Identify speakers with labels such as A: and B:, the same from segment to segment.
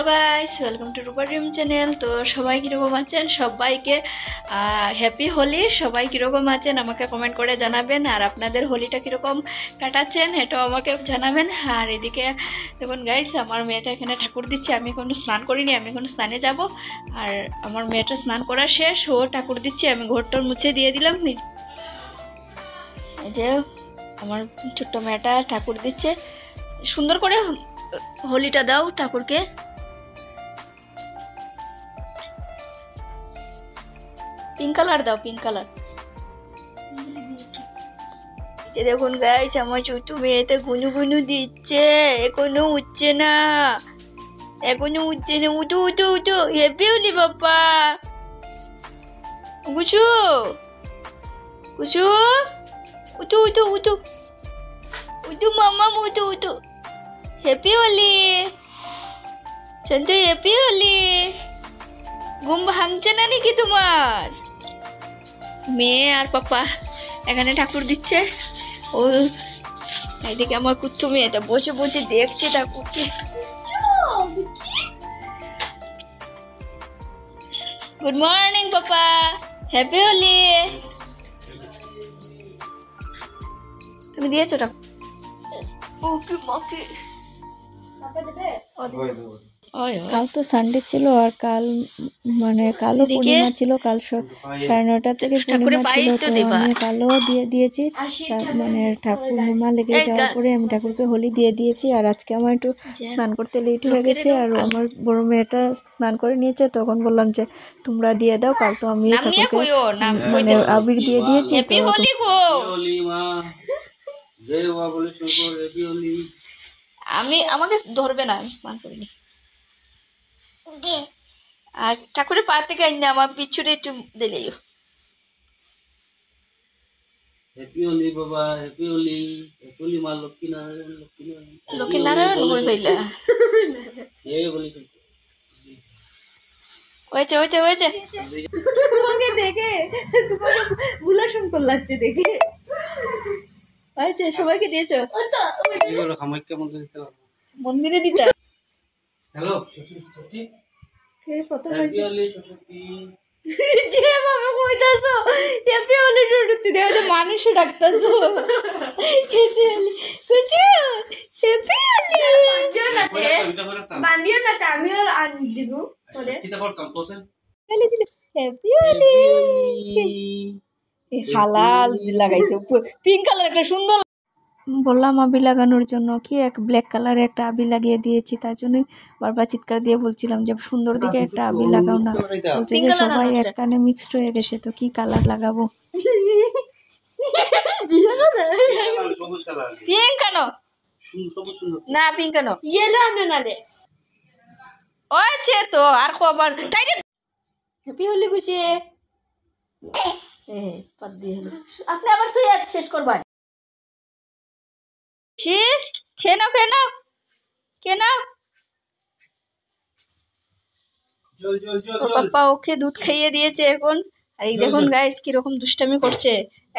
A: Hello guys, welcome to Rupa dream channel. তো সবাই কীরকম আছেন? সবাইকে হ্যাপি হোলি। সবাই কীরকম আছেন আমাকে কমেন্ট করে জানাবেন, আর আপনাদের হোলিটা কীরকম কাটাচ্ছেন এটাও আমাকে জানাবেন। আর এদিকে দেখুন গাইস, আমার মেয়েটা এখানে ঠাকুর দিচ্ছে। আমি এখনো স্নান করিনি, আমি এখন স্নানে যাব। আর আমার মেয়েটা স্নান করা শেষ, ও ঠাকুর দিচ্ছে, আমি ঘরটার মুছে দিয়ে দিলাম। এই যে আমার ছোট্ট মেয়েটা ঠাকুর দিচ্ছে। সুন্দর করে হোলিটা দাও ঠাকুরকে। পিঙ্ক কালার দাও, পিঙ্ক কালার। দেখুন গাইস, আমার ছোট মেয়েতে গুনু গুনু দিচ্ছে, এখনো উঠছে না, এখনো উঠছে না। উঠো উঠো উঠো, হ্যাপি হোলি বাপ্পা। গুছু গুছু, উঠো উঠো উঠো উঠো মামা, উঠো উঠো। Happy Holi Santu, happy Holi. ঘুম ভাঙছে না নাকি তোমার? মেয়ে আর পাপা এখানে ঠাকুর দিচ্ছে। ও এদিকে আমার কুত্তু মেয়েটা বসে বসে দেখছে ঠাকুরকে। গুড মর্নিং পাপা, হ্যাপি হোলি। তুমি দিয়েছো ঠাকুর? ওকে মাকে কাল তো সানডে ছিল, আর কাল মানে কালও পূর্ণিমা ছিল। কাল 9:30 থেকে পূর্ণিমা ছিল, তো আমি কালও দিয়ে দিয়েছি। মানে পূর্ণিমা লেগে যাওয়ার পরে আমি ঠাকুরকে হোলি দিয়ে দিয়েছি। আর আজকে আমার একটু স্নান করতে লেট হয়ে গেছে, আর আমার বড় মেয়েটা স্নান করে নিয়েছে। তখন বললাম যে তোমরা দিয়ে দাও। কাল তো আমি ঠাকুরকে মানে আবির দিয়ে দিয়েছি। আমাকে ধরবে না, আমি স্নান করিনি। আর ঠাকুরের পা থেকে আইন, আমার পিছুরে একটু দিলেও।
B: হ্যাপি হোলি বাবা, হ্যাপি হোলি। হ্যাপি হোলি মা লক্ষ্মীনারায়ণ,
A: লক্ষ্মীনারায়ণ বই পাইলা।
B: এই বলি
A: হয়েছে হয়েছে হয়েছে। তোমাকে দেখে তোমাকে বুলাশন কর লাগছে দেখে। হয়েছে, সবাইকে দিয়েছো?
B: এগুলো কামাখ্যা মন্দিরে দিতে হবে।
A: মন্দিরে দিতে।
B: হ্যালো সরস্বতী,
A: কত
B: হ্যাপি হোলি সরস্বতী।
A: যে বাবা কইতাছো হ্যাপি হোলি সরস্বতী, দেও যে মানুষে ডাকতাছো হ্যাপি হোলি কুচু, হ্যাপি হোলি বান্দিও না। আমিও আজ দিব পরে
B: কিটা করতাম তোছেন
A: খালি দিলে হ্যাপি হোলি। হালাল লাগাইছে, পিঙ্ক কালার একটা সুন্দর বললাম আবি লাগানোর জন্য, কি এক ব্ল্যাক কালারে একটা আবি লাগিয়ে দিয়েছি। তার জন্য বারবার চিৎকার দিয়ে বলছিলাম যে সুন্দর দিকে একটা আবি লাগাও না। বলছে যে সবাই এক কানে মিক্সড হয়ে গেছে, তো কি কালার লাগাবো? পিঙ্ক কেন না, পিঙ্ক কেন, ইয়েলো আনো না রে। ওইছে তো আর খবর তাই রে। হ্যাপি হোলি গুছে পাত দিয়ে হলো। আপনি আবার শুয়ে শেষ করবেন। খেয়ে নাও খেয়ে নাও খেয়ে নাও। পাপা ওকে দুধ খাইয়ে দিয়েছে এখন। আর এই দেখুন গাইস কিরকম দুষ্টামি করছে।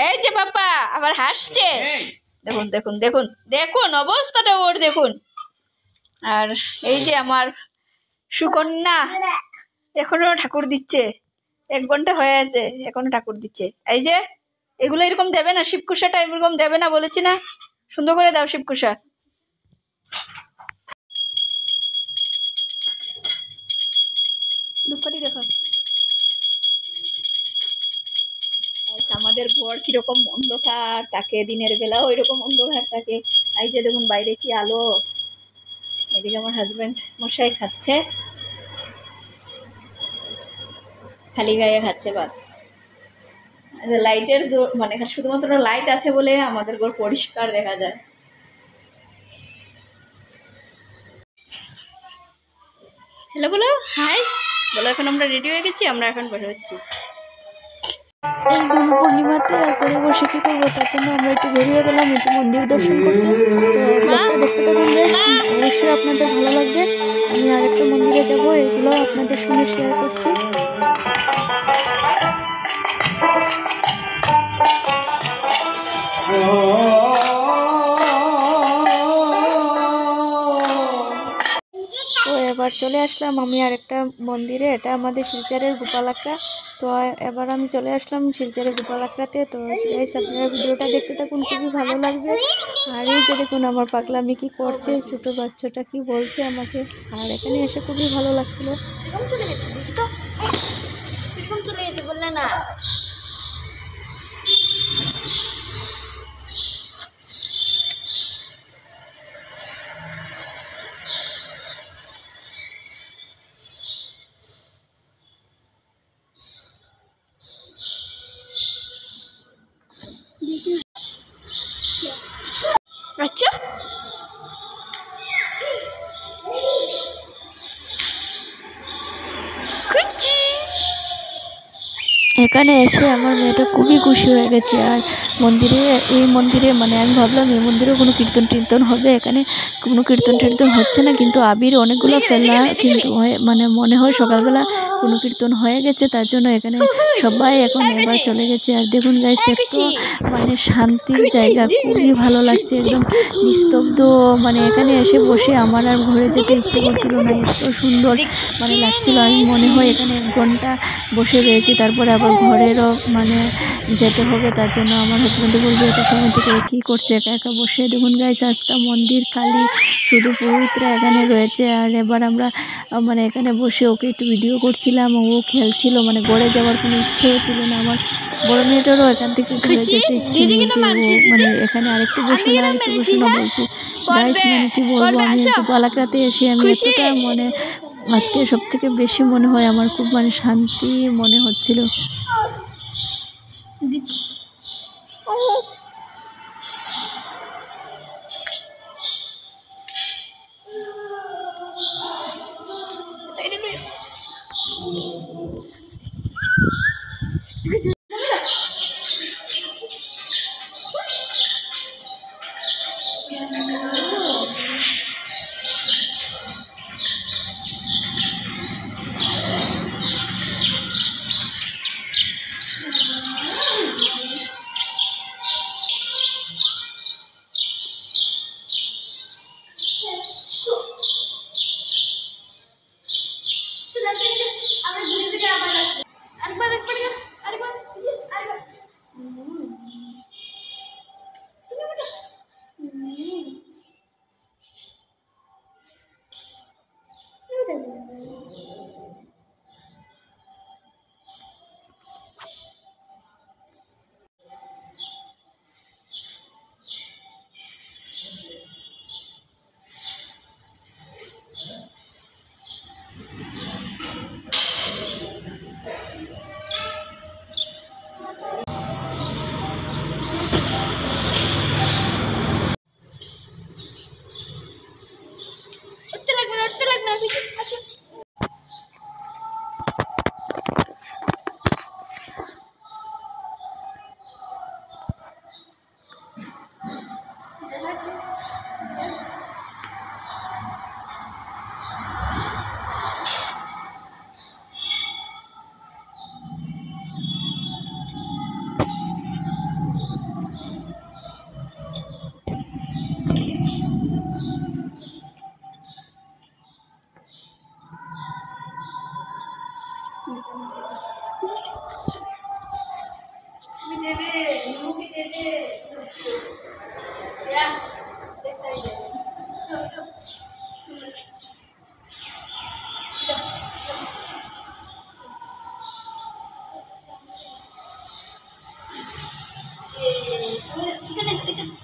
A: এই যে পাপা আবার হাসছে, দেখুন দেখুন দেখুন দেখুন অবস্থাটা ওর দেখুন। আর এই যে আমার সুকন্যা এখনো ঠাকুর দিচ্ছে, 1 ঘন্টা হয়ে আছে এখনো ঠাকুর দিচ্ছে। এই যে এগুলো এরকম দেবে না, শিবকুশাটা এরকম দেবে না বলেছি না, সুন্দর করে দাও শিবকুশা। দুপাটি দেখো আমাদের ঘর কিরকম অন্ধকার থাকে, দিনের বেলা ওই রকম অন্ধকার থাকে। এই যে দেখুন বাইরে কি আলো। এদিকে আমার হাজবেন্ড মশাই খাচ্ছে, খালি গায়ে খাচ্ছে ভাত। লাইটের মানে শুধুমাত্র লাইট আছে বলে আমাদের ঘর পরিষ্কার দেখা যায়। হ্যালো বলো, হাই বলো। এখন আমরা রেডি হয়ে গেছি, আমরা এখন বের হচ্ছি এই দোল পূর্ণিমাতে। আর পরে বসে কি করবো, তার জন্য আমরা একটু বেরিয়ে গেলাম একটু মন্দির দর্শন করতে। তো ব্লগটা দেখতে থাকুন গাইস, অবশ্যই আপনাদের ভালো লাগবে। আমি আরেকটা মন্দিরে যাব, এগুলো আপনাদের সঙ্গে শেয়ার করছি। তো এবার চলে আসলাম আমি আরেকটা মন্দিরে, এটা আমাদের শিলচরের গোপালাকড়া। তো এবার আমি চলে আসলাম শিলচরের গোপালাকড়াতে। তো গাইস আপনারা ভিডিওটা দেখতে থাকুন, খুবই ভালো লাগবে। আর এই যে দেখুন আমার পাগলামি কি করছে, ছোট বাচ্চাটা কি বলছে আমাকে। আর এখানে এসে খুবই ভালো লাগছিল।
C: চলে গেছে, দেখি তো এরকম চলে গেছে বললে না।
A: আচ্ছা এখানে এসে আমার মেয়েটা খুবই খুশি হয়ে গেছে। আর এই মন্দিরে মানে আমি ভাবলাম এই মন্দিরে কোনো কীর্তন টীর্তন হবে, এখানে কোনো কীর্তন টীর্তন হচ্ছে না, কিন্তু আবির অনেকগুলো ফেলা কিন্তু মানে মনে হয় সকালবেলা কোনো কীর্তন হয়ে গেছে, তার জন্য এখানে সবাই এখন এবার চলে গেছে। আর দেখুন গাইস এত মানে শান্তির জায়গা, খুবই ভালো লাগছে, একদম নিস্তব্ধ। মানে এখানে এসে বসে আমার আর ঘরে যেতে ইচ্ছে করছিল না, এত সুন্দর মানে লাগছিল। আমি মনে হয় এখানে 1 ঘন্টা বসে রয়েছি, তারপরে আবার ঘরেরও মানে যেতে হবে, তার জন্য আমার হাজব্যান্ডে বলবে এত সময় থেকে কী করছে একা একা বসে। দেখুন গাইস আস্থা মন্দির খালি, শুধু পুরোহিতরা এখানে রয়েছে। আর এবার আমরা মানে এখানে বসে ওকে একটু ভিডিও করছিলাম, ও খেলছিল, মানে ঘরে যাওয়ার কোনো ইচ্ছেও ছিল না। আমার বড় মেয়েটারও এখান থেকে ঘুরে যেতে ইচ্ছে নেই, যে ও মানে এখানে আরেকটু বসে না আরেকটু বসে না বলছে। গাইস মানে কি বলবো, আমি গোপালাকড়াতে এসে আমি এতটা মানে আজকে সবথেকে বেশি মনে হয় আমার খুব মানে শান্তি মনে হচ্ছিল।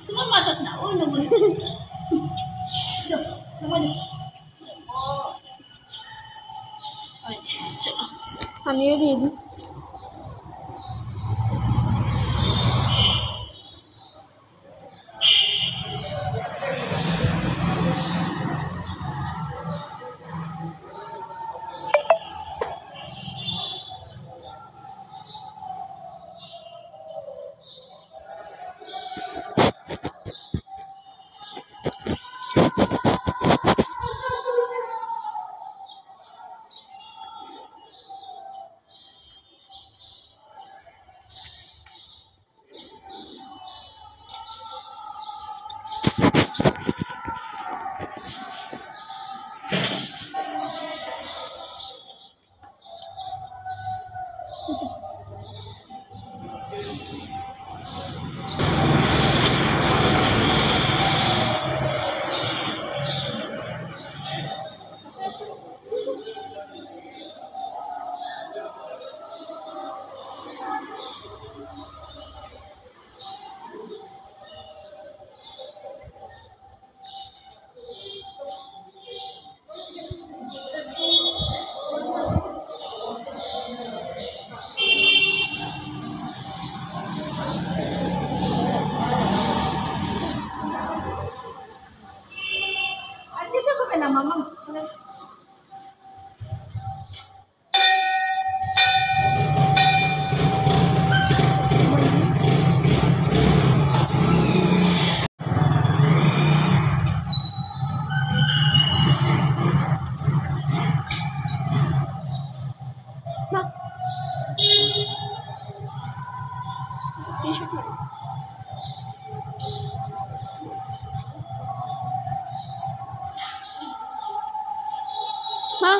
C: তোমার মাথা না ওই নম্বর আচ্ছা চলো আমিও দিয়ে দিই। মামা চলে মা স্ক্রিনশট মারো মা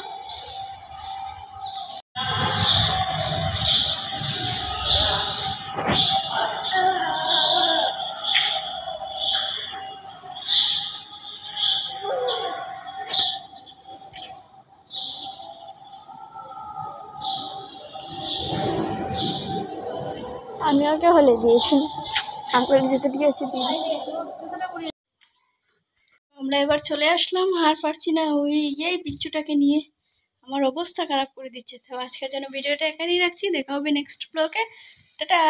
C: আমি ওকে হলে দিয়েছি আঙ্কেল যেতে দিয়েছি দিদি
A: আমরা এবার চলে আসলাম, আর পারছি না ওই এই বিচ্ছুটাকে নিয়ে, আমার অবস্থা খারাপ করে দিচ্ছে। তো আজকের জন্য ভিডিওটা এখানেই রাখছি, দেখা হবে নেক্সট ব্লগে, টাটা।